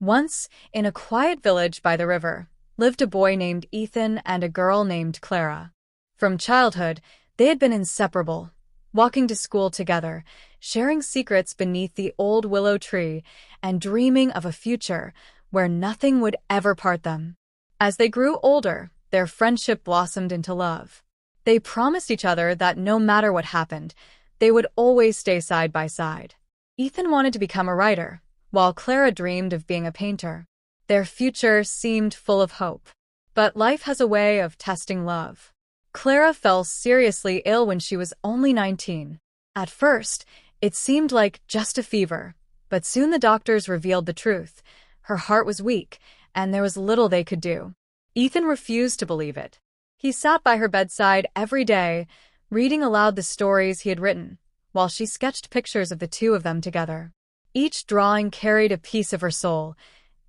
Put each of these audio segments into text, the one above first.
Once, in a quiet village by the river, lived a boy named Ethan and a girl named Clara. From childhood, they had been inseparable, walking to school together, sharing secrets beneath the old willow tree, and dreaming of a future where nothing would ever part them. As they grew older, their friendship blossomed into love. They promised each other that no matter what happened, they would always stay side by side. Ethan wanted to become a writer, while Clara dreamed of being a painter. Their future seemed full of hope. But life has a way of testing love. Clara fell seriously ill when she was only 19. At first, it seemed like just a fever, but soon the doctors revealed the truth. Her heart was weak, and there was little they could do. Ethan refused to believe it. He sat by her bedside every day, reading aloud the stories he had written, while she sketched pictures of the two of them together. Each drawing carried a piece of her soul.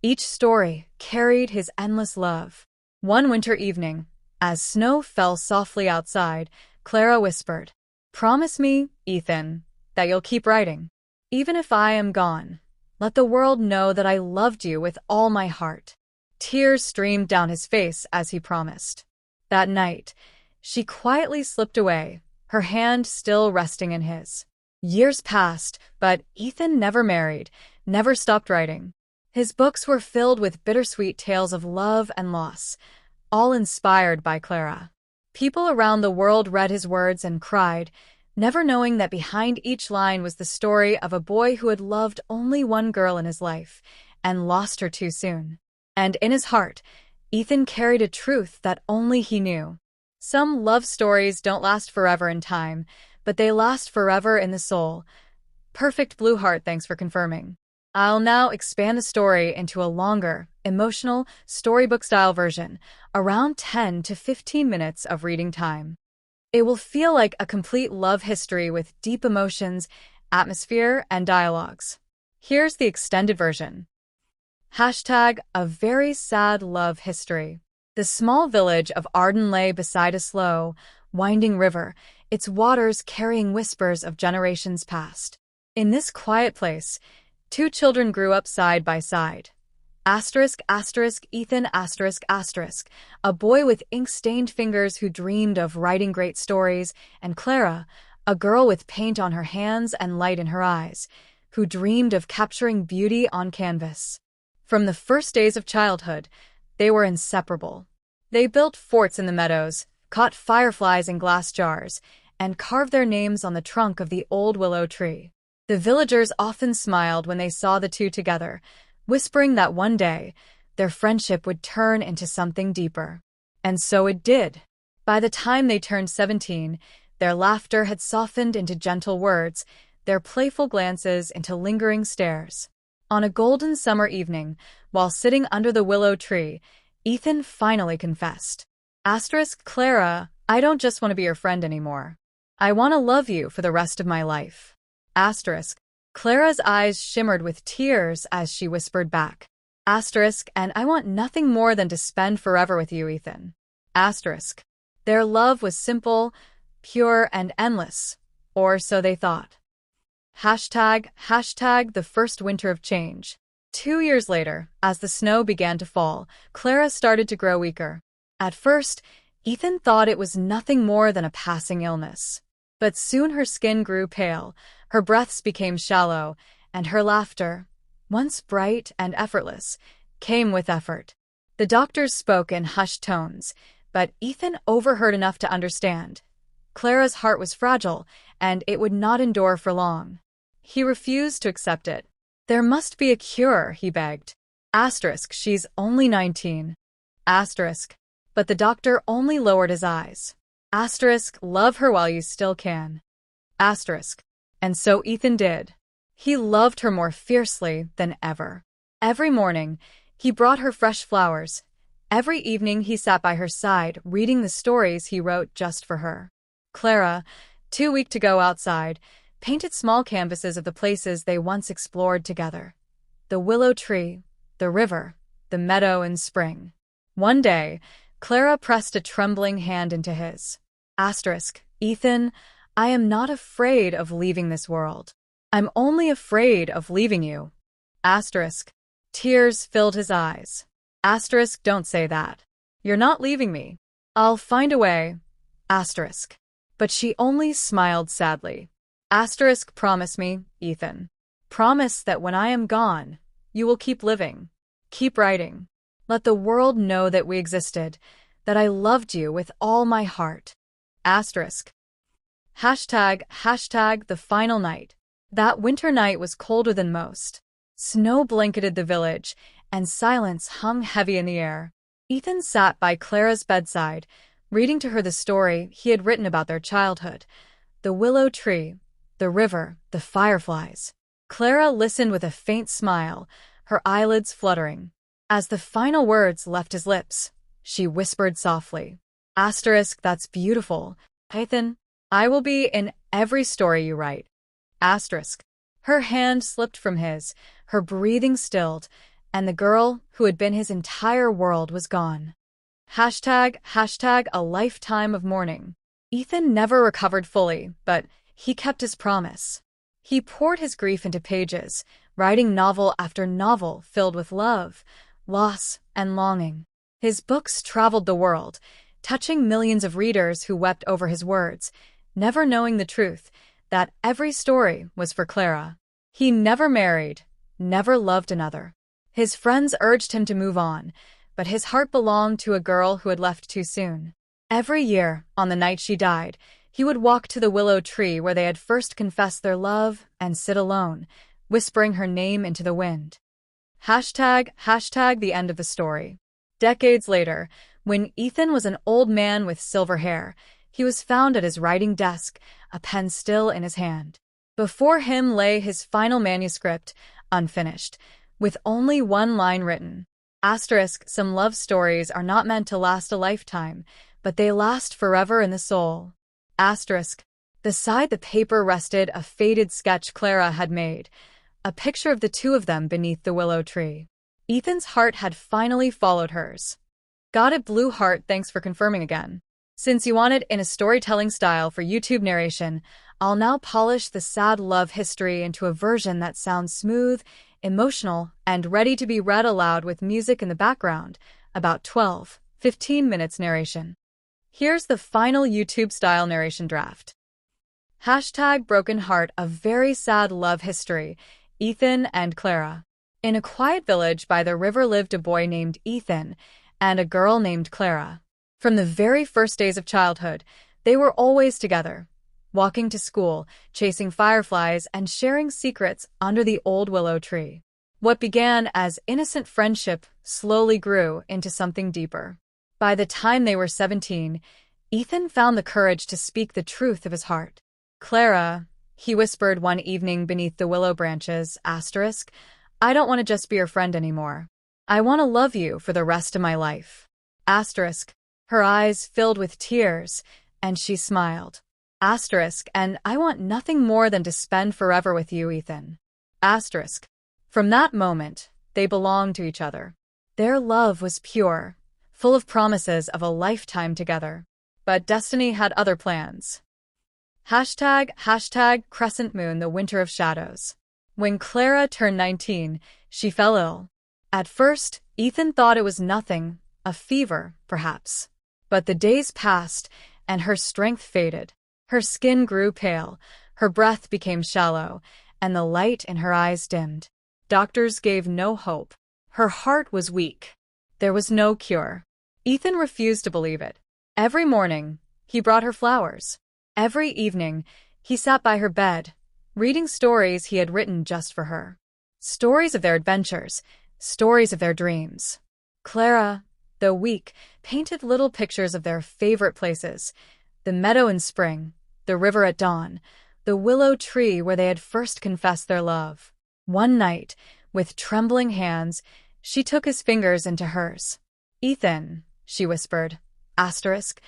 Each story carried his endless love. One winter evening, as snow fell softly outside, Clara whispered, "Promise me, Ethan, that you'll keep writing. Even if I am gone, let the world know that I loved you with all my heart." Tears streamed down his face as he promised. That night, she quietly slipped away, her hand still resting in his. Years passed, but Ethan never married, never stopped writing. His books were filled with bittersweet tales of love and loss, all inspired by Clara. People around the world read his words and cried, never knowing that behind each line was the story of a boy who had loved only one girl in his life and lost her too soon. And in his heart, Ethan carried a truth that only he knew. Some love stories don't last forever in time, but they last forever in the soul. Perfect Blue Heart, thanks for confirming. I'll now expand the story into a longer, emotional, storybook-style version, around 10 to 15 minutes of reading time. It will feel like a complete love history with deep emotions, atmosphere, and dialogues. Here's the extended version. Hashtag a very sad love history. The small village of Arden lay beside a slow, winding river, its waters carrying whispers of generations past. In this quiet place, two children grew up side by side. Ethan, a boy with ink-stained fingers who dreamed of writing great stories, and Clara, a girl with paint on her hands and light in her eyes, who dreamed of capturing beauty on canvas. From the first days of childhood, they were inseparable. They built forts in the meadows, caught fireflies in glass jars, and carved their names on the trunk of the old willow tree. The villagers often smiled when they saw the two together, whispering that one day, their friendship would turn into something deeper. And so it did. By the time they turned 17, their laughter had softened into gentle words, their playful glances into lingering stares. On a golden summer evening, while sitting under the willow tree, Ethan finally confessed. Clara, I don't just want to be your friend anymore. I want to love you for the rest of my life. Clara's eyes shimmered with tears as she whispered back. And I want nothing more than to spend forever with you, Ethan. Their love was simple, pure, and endless, or so they thought. Hashtag the first winter of change. 2 years later, as the snow began to fall, Clara started to grow weaker. At first, Ethan thought it was nothing more than a passing illness. But soon her skin grew pale, her breaths became shallow, and her laughter, once bright and effortless, came with effort. The doctors spoke in hushed tones, but Ethan overheard enough to understand. Clara's heart was fragile, and it would not endure for long. He refused to accept it. There must be a cure, he begged. She's only 19. But the doctor only lowered his eyes. Love her while you still can. And so Ethan did. He loved her more fiercely than ever. Every morning, he brought her fresh flowers. Every evening he sat by her side, reading the stories he wrote just for her. Clara, too weak to go outside, painted small canvases of the places they once explored together. The willow tree, the river, the meadow in spring. One day, Clara pressed a trembling hand into his. Ethan, I am not afraid of leaving this world. I'm only afraid of leaving you. Tears filled his eyes. Asterisk, don't say that. You're not leaving me. I'll find a way. Asterisk. But she only smiled sadly. Asterisk, promise me, Ethan. Promise that when I am gone, you will keep living. Keep writing. Let the world know that we existed, that I loved you with all my heart. Asterisk. Hashtag the final night. That winter night was colder than most. Snow blanketed the village, and silence hung heavy in the air. Ethan sat by Clara's bedside, reading to her the story he had written about their childhood. The willow tree, the river, the fireflies. Clara listened with a faint smile, her eyelids fluttering. As the final words left his lips, she whispered softly, Asterisk, that's beautiful. Ethan, I will be in every story you write. Asterisk. Her hand slipped from his, her breathing stilled, and the girl who had been his entire world was gone. Hashtag a lifetime of mourning. Ethan never recovered fully, but he kept his promise. He poured his grief into pages, writing novel after novel filled with love, loss, and longing. His books traveled the world, touching millions of readers who wept over his words, never knowing the truth, that every story was for Clara. He never married, never loved another. His friends urged him to move on, but his heart belonged to a girl who had left too soon. Every year, on the night she died, he would walk to the willow tree where they had first confessed their love and sit alone, whispering her name into the wind. Hashtag the end of the story. Decades later, when Ethan was an old man with silver hair, he was found at his writing desk, a pen still in his hand. Before him lay his final manuscript, unfinished, with only one line written. Asterisk, some love stories are not meant to last a lifetime, but they last forever in the soul. Asterisk. Beside the paper rested a faded sketch Clara had made, a picture of the two of them beneath the willow tree. Ethan's heart had finally followed hers. Got it, Blue Heart, thanks for confirming again. Since you want it in a storytelling style for YouTube narration, I'll now polish the sad love history into a version that sounds smooth, emotional, and ready to be read aloud with music in the background, about 12-15 minutes narration. Here's the final YouTube-style narration draft. Hashtag broken heart, a very sad love history, Ethan and Clara. In a quiet village by the river lived a boy named Ethan and a girl named Clara. From the very first days of childhood, they were always together, walking to school, chasing fireflies, and sharing secrets under the old willow tree. What began as innocent friendship slowly grew into something deeper. By the time they were 17, Ethan found the courage to speak the truth of his heart. Clara, he whispered one evening beneath the willow branches, asterisk, I don't want to just be your friend anymore. I want to love you for the rest of my life. Asterisk. Her eyes filled with tears, and she smiled. Asterisk, and I want nothing more than to spend forever with you, Ethan. Asterisk. From that moment, they belonged to each other. Their love was pure, full of promises of a lifetime together. But destiny had other plans. Hashtag crescent moon, the winter of shadows. When Clara turned 19, she fell ill. At first, Ethan thought it was nothing, a fever, perhaps. But the days passed, and her strength faded. Her skin grew pale, her breath became shallow, and the light in her eyes dimmed. Doctors gave no hope. Her heart was weak. There was no cure. Ethan refused to believe it. Every morning, he brought her flowers. Every evening, he sat by her bed, reading stories he had written just for her. Stories of their adventures, stories of their dreams. Clara, though weak, painted little pictures of their favorite places, the meadow in spring, the river at dawn, the willow tree where they had first confessed their love. One night, with trembling hands, she took his fingers into hers. Ethan, she whispered, asterisk,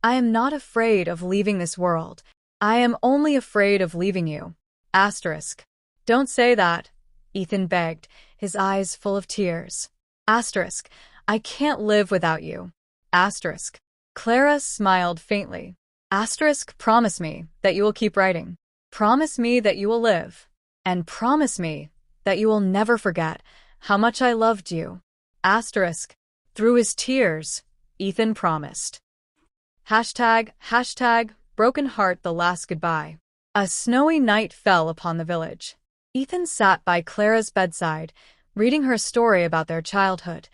I am not afraid of leaving this world. I am only afraid of leaving you. Asterisk. Don't say that, Ethan begged, his eyes full of tears. Asterisk. I can't live without you. Asterisk. Clara smiled faintly. Asterisk, promise me that you will keep writing. Promise me that you will live. And promise me that you will never forget how much I loved you. Asterisk. Through his tears, Ethan promised. Hashtag, broken heart the last goodbye. A snowy night fell upon the village. Ethan sat by Clara's bedside, reading her story about their childhood.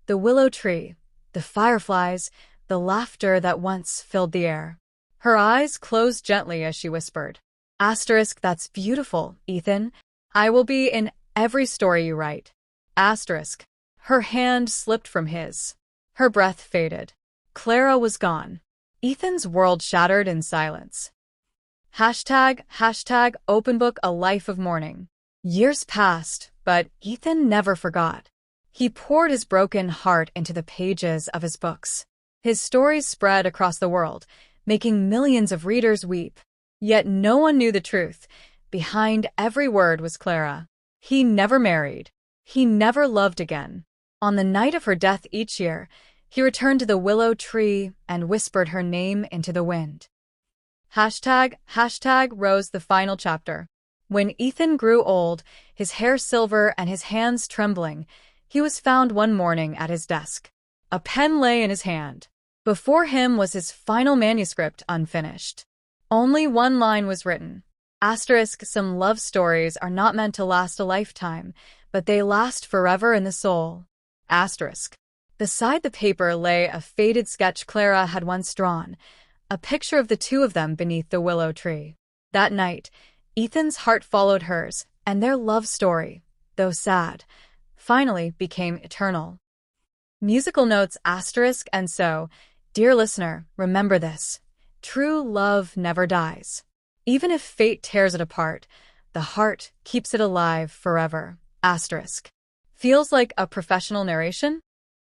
The willow tree, the fireflies, the laughter that once filled the air. Her eyes closed gently as she whispered, Asterisk, that's beautiful, Ethan. I will be in every story you write. Asterisk. Her hand slipped from his. Her breath faded. Clara was gone. Ethan's world shattered in silence. Hashtag, open book, a life of mourning. Years passed, but Ethan never forgot. He poured his broken heart into the pages of his books. His stories spread across the world, making millions of readers weep. Yet no one knew the truth. Behind every word was Clara. He never married. He never loved again. On the night of her death each year, he returned to the willow tree and whispered her name into the wind. Hashtag rose the final chapter. When Ethan grew old, his hair silver and his hands trembling, he was found one morning at his desk. A pen lay in his hand. Before him was his final manuscript unfinished. Only one line was written. Asterisk, some love stories are not meant to last a lifetime, but they last forever in the soul. Asterisk. Beside the paper lay a faded sketch Clara had once drawn, a picture of the two of them beneath the willow tree. That night, Ethan's heart followed hers, and their love story, though sad, finally became eternal. Musical notes asterisk and so, dear listener, remember this. True love never dies. Even if fate tears it apart, the heart keeps it alive forever. Asterisk. Feels like a professional narration?